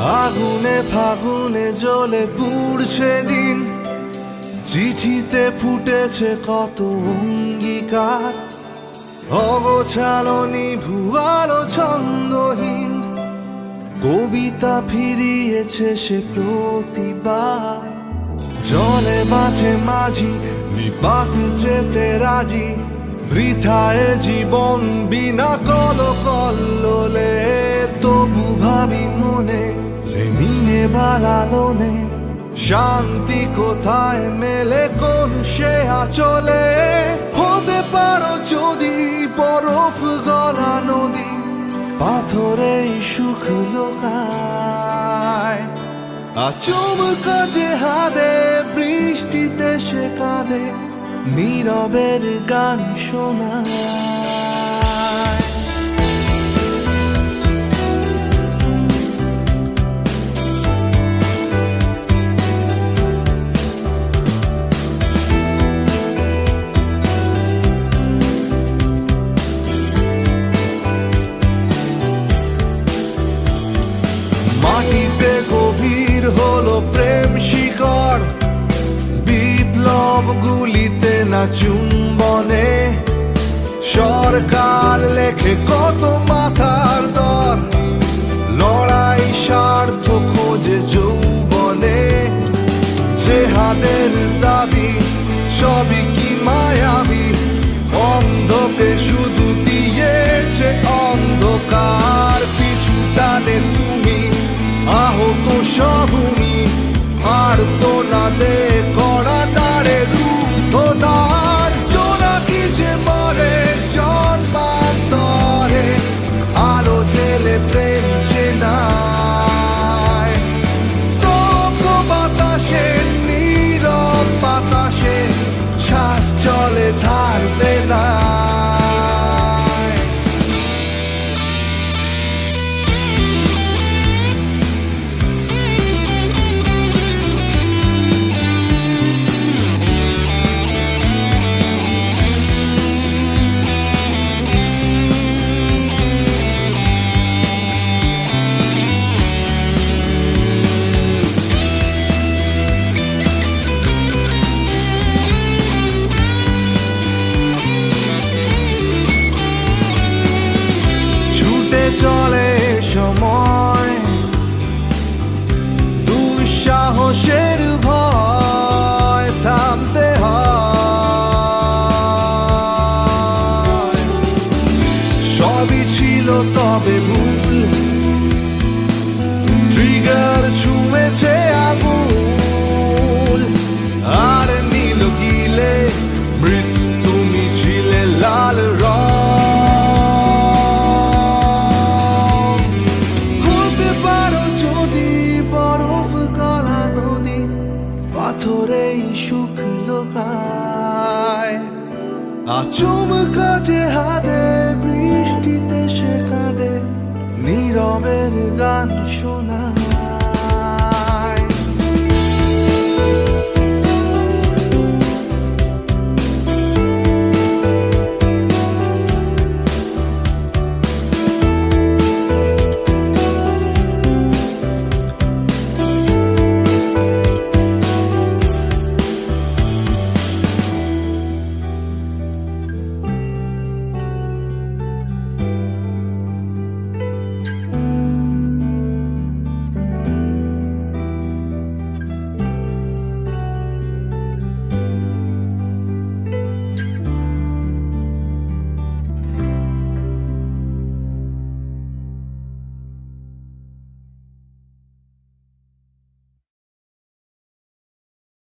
আগুনে ফাগুনে জ্বলে পুড়ছে দিন, চিঠিতে ফুটেছে কত অঙ্গীকার, অগোছালো নিভুয়ালো ছন্দহীন কবিতা ফিরিয়েছে সে প্রতিবার। জলে মাঝে মাঝি নিপাত যেতে রাজি, বৃথায় জীবন বিনা কলকল্লোলে। তবু ভাবি মনে লেমিনে বালালোনে, শান্তি কোথায় মেলে কোন সে আচলে। হতে পারো যদি বরফ গলা নদী, পাথরে সুখ লোকায়। আচমকা যে হাদে বৃষ্টিতে সে কাঁদে, নীরবের গান শোনায়। মাটিতে গভীর হলো প্রেম শিকড়, বিপ্লব গুলিতে না চুম্বনে। সরকার লেখে কত মাথার দর, লড়াই স্বার্থ খোঁজে যৌবনে। জেহাদের দাবি সবই কি মায়াবী, অন্ধকে শুধু দিয়েছে অন্ধকার। পিছু টানে তুমি আহত সভূমি, আর তো না দে কড়া নাড়ে রুদ্ধদ্বার। জোনাকি যে মরে জন্মান্তরে, আলো জেলে প্রেম চেনায়। স্তব্ধ বাতাসে নীরব বাতাসে, শ্বাস চলে ধার দেনা। চলে সময়, দুঃসাহসের ভয় থামতে হয়। সবই ছিল তবে ভুল, ট্রিগার ছুঁয়েছে আগুন। আর নীল গিলে মৃত্যু মিছিলে লাল রং। পাথরেই সুখ লোকায়। আচমকা যে হাদে বৃষ্টিতে সে কাঁদে, নীরবের গান শোনায়।